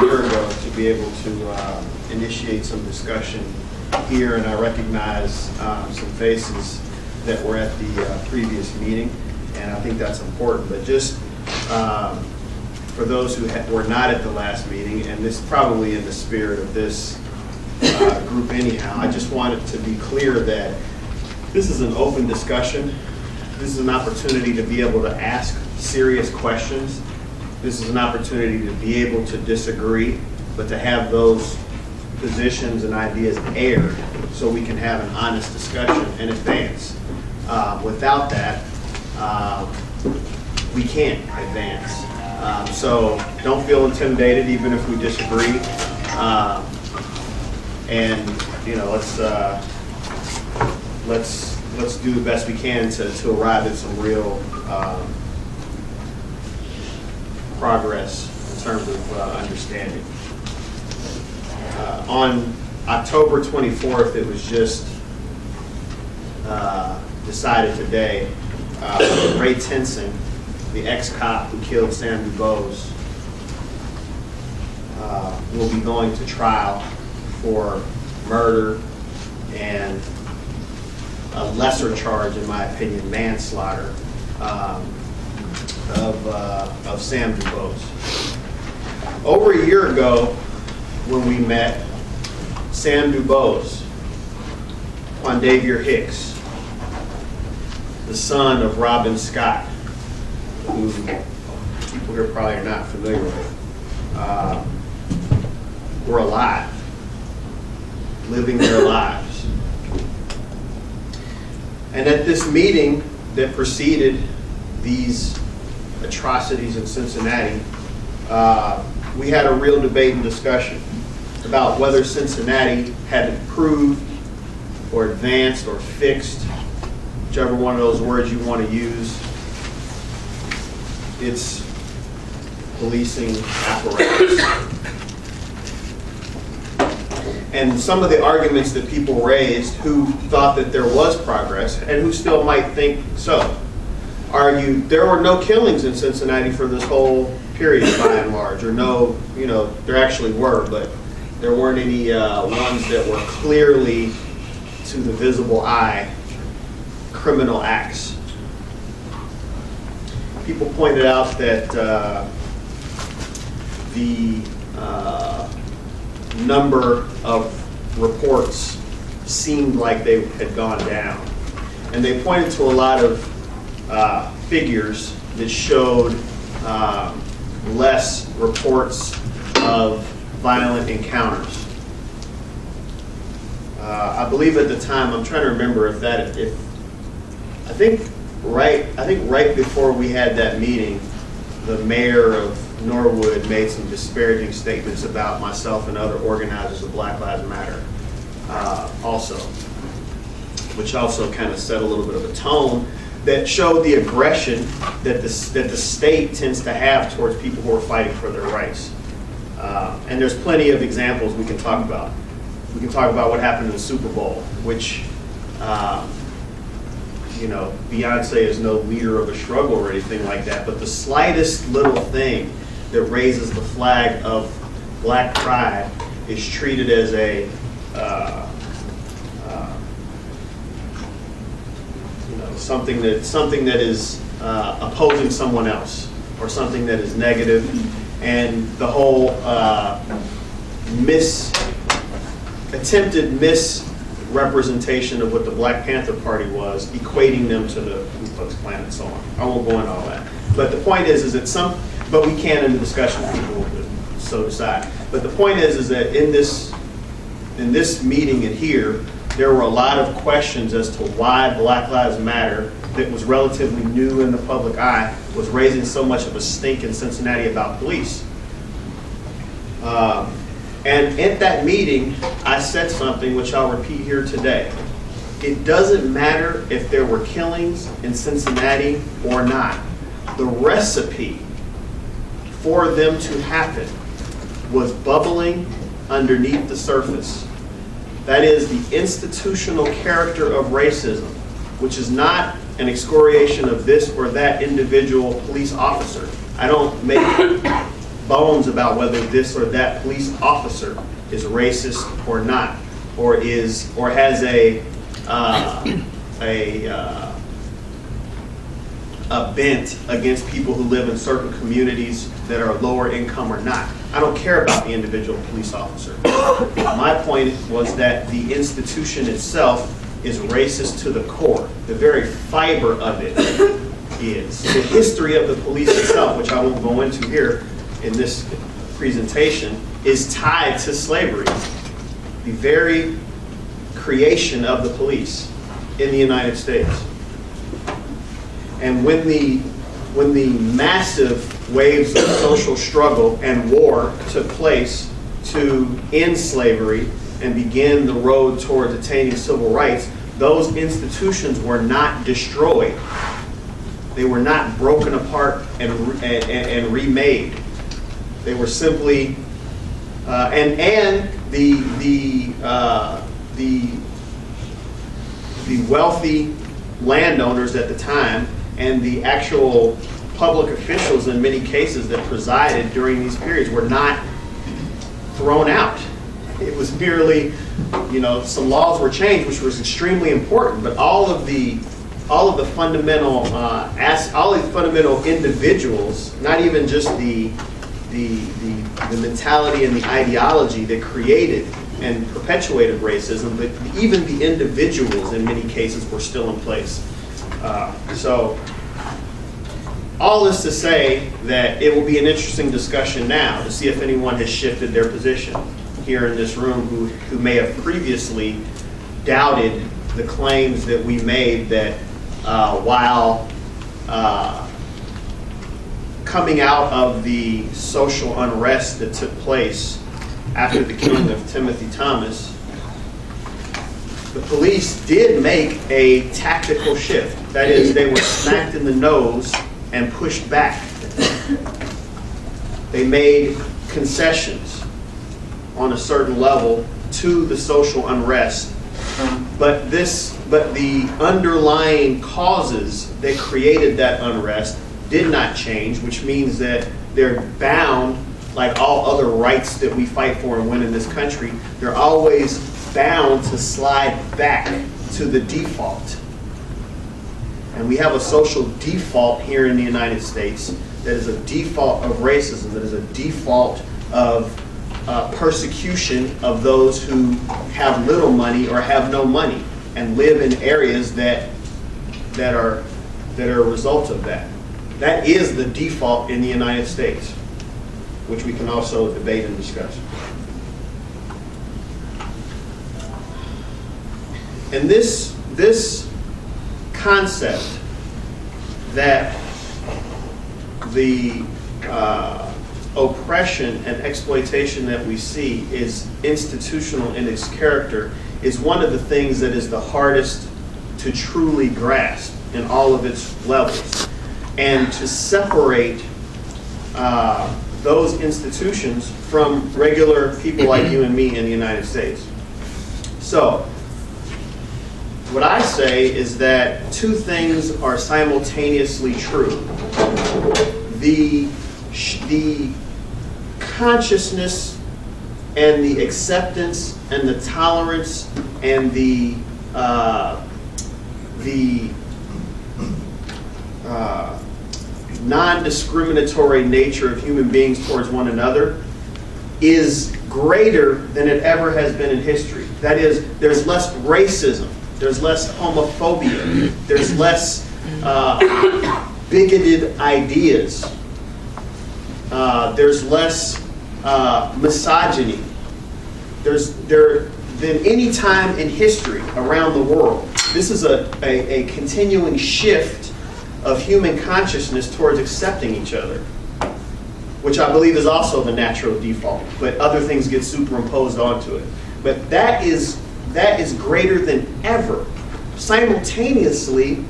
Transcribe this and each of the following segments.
year ago to be able to initiate some discussion here, and I recognize some faces that were at the previous meeting, and I think that's important. But just for those who were not at the last meeting, and this is probably in the spirit of this group anyhow, I just wanted to be clear that this is an open discussion. This is an opportunity to be able to ask serious questions. This is an opportunity to be able to disagree, but to have those positions and ideas aired so we can have an honest discussion and advance. Without that, we can't advance. So don't feel intimidated even if we disagree. And let's do the best we can to arrive at some real progress in terms of understanding. On October 24th, it was just decided today, Ray Tinson, the ex-cop who killed Sam Dubose, will be going to trial for murder and a lesser charge, in my opinion, manslaughter of Sam Dubose. Over a year ago, when we met, Sam Dubose, Quandavier Hicks, the son of Robin Scott, who people here probably are not familiar with, were alive, living their lives. And at this meeting that preceded these atrocities in Cincinnati, we had a real debate and discussion about whether Cincinnati had improved or advanced or fixed, whichever one of those words you want to use, its policing apparatus. And some of the arguments that people raised who thought that there was progress and who still might think so, argued there were no killings in Cincinnati for this whole period by and large, or no, there actually were, but there weren't any ones that were clearly, to the visible eye, criminal acts. People pointed out that the number of reports seemed like they had gone down. And they pointed to a lot of figures that showed less reports of violent encounters. I believe at the time, I'm trying to remember I think right before we had that meeting, the mayor of Norwood made some disparaging statements about myself and other organizers of Black Lives Matter also, which also kind of set a little bit of a tone that showed the aggression that the state tends to have towards people who are fighting for their rights. And there's plenty of examples we can talk about. We can talk about what happened in the Super Bowl, which Beyonce is no leader of a struggle or anything like that, but the slightest little thing that raises the flag of black pride is treated as a something that is opposing someone else, or something that is negative, and the whole attempted misrepresentation of what the Black Panther Party was, equating them to the Ku Klux Klan and so on. I won't go into all that. But the point is that but we can in the discussion, people so decide. But the point is that in this meeting and here, there were a lot of questions as to why Black Lives Matter, that was relatively new in the public eye, was raising so much of a stink in Cincinnati about police. And at that meeting, I said something which I'll repeat here today. It doesn't matter if there were killings in Cincinnati or not. The recipe for them to happen was bubbling underneath the surface. That is the institutional character of racism, which is not an excoriation of this or that individual police officer. I don't make bones about whether this or that police officer is racist or not, or has a bent against people who live in certain communities that are lower income or not. I don't care about the individual police officer. My point was that the institution itself is racist to the core. The very fiber of it is. The history of the police itself, which I won't go into here in this presentation, is tied to slavery. The very creation of the police in the United States. And when the massive waves of social struggle and war took place to end slavery and begin the road towards attaining civil rights, those institutions were not destroyed. They were not broken apart and remade. They were simply the wealthy landowners at the time and the actual public officials in many cases that presided during these periods were not thrown out. It was merely, some laws were changed, which was extremely important, but all of the fundamental fundamental individuals, not even just the mentality and the ideology that created and perpetuated racism, but even the individuals in many cases were still in place. So all this to say that it will be an interesting discussion now to see if anyone has shifted their position here in this room who may have previously doubted the claims that we made that while coming out of the social unrest that took place after the killing of Timothy Thomas, the police did make a tactical shift. That is, they were smacked in the nose and pushed back. They made concessions on a certain level to the social unrest. But the underlying causes that created that unrest did not change, which means that they're bound, like all other rights that we fight for and win in this country, they're always bound to slide back to the default. And we have a social default here in the United States that is a default of racism, that is a default of persecution of those who have little money or have no money and live in areas that are a result of that. That is the default in the United States, which we can also debate and discuss. And this concept that the oppression and exploitation that we see is institutional in its character is one of the things that is the hardest to truly grasp in all of its levels. And to separate those institutions from regular people like you and me in the United States. So, what I say is that two things are simultaneously true. The consciousness and the acceptance and the tolerance and the non-discriminatory nature of human beings towards one another is greater than it ever has been in history. That is, there's less racism, there's less homophobia, there's less bigoted ideas, there's less misogyny. Than any time in history around the world. This is a continuing shift of human consciousness towards accepting each other, which I believe is also the natural default, but other things get superimposed onto it. But that is greater than ever. Simultaneously,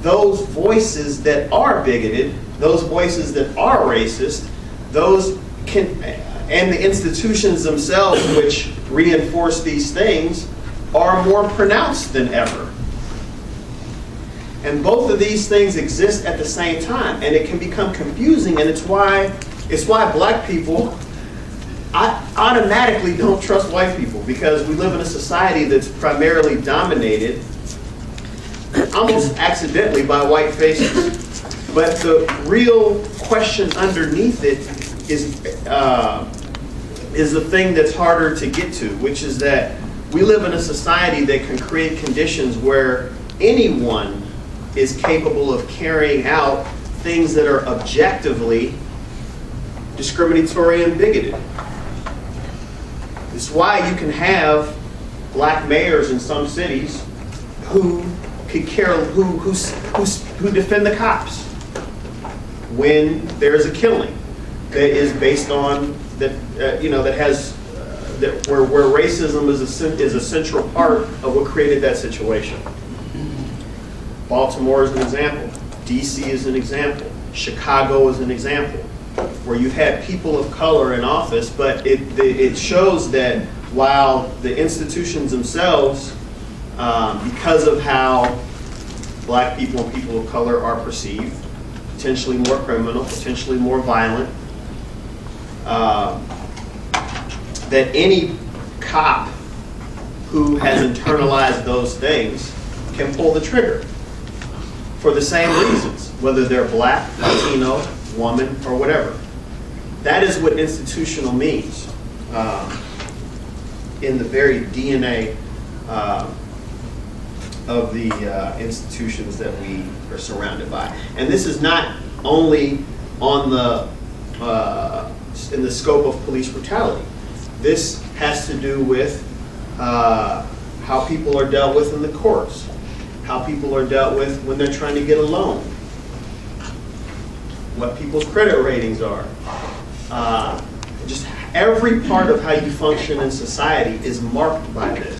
those voices that are bigoted, those voices that are racist, and the institutions themselves which reinforce these things are more pronounced than ever. And both of these things exist at the same time, and it can become confusing, and it's why It's why black people, I automatically don't trust white people, because we live in a society that's primarily dominated almost accidentally by white faces. But the real question underneath it is the thing that's harder to get to, which is that we live in a society that can create conditions where anyone is capable of carrying out things that are objectively discriminatory and bigoted. It's why you can have black mayors in some cities who could care, who defend the cops when there's a killing that is based on that, that has where racism is a central part of what created that situation. Baltimore is an example. DC is an example. Chicago is an example, where you had people of color in office, but it shows that while the institutions themselves, because of how black people and people of color are perceived, potentially more criminal, potentially more violent, that any cop who has internalized those things can pull the trigger for the same reasons, whether they're black, Latino, woman, or whatever. That is what institutional means in the very DNA of the institutions that we are surrounded by. And this is not only on in the scope of police brutality. This has to do with how people are dealt with in the courts, how people are dealt with when they're trying to get a loan, what people's credit ratings are. Just every part of how you function in society is marked by this.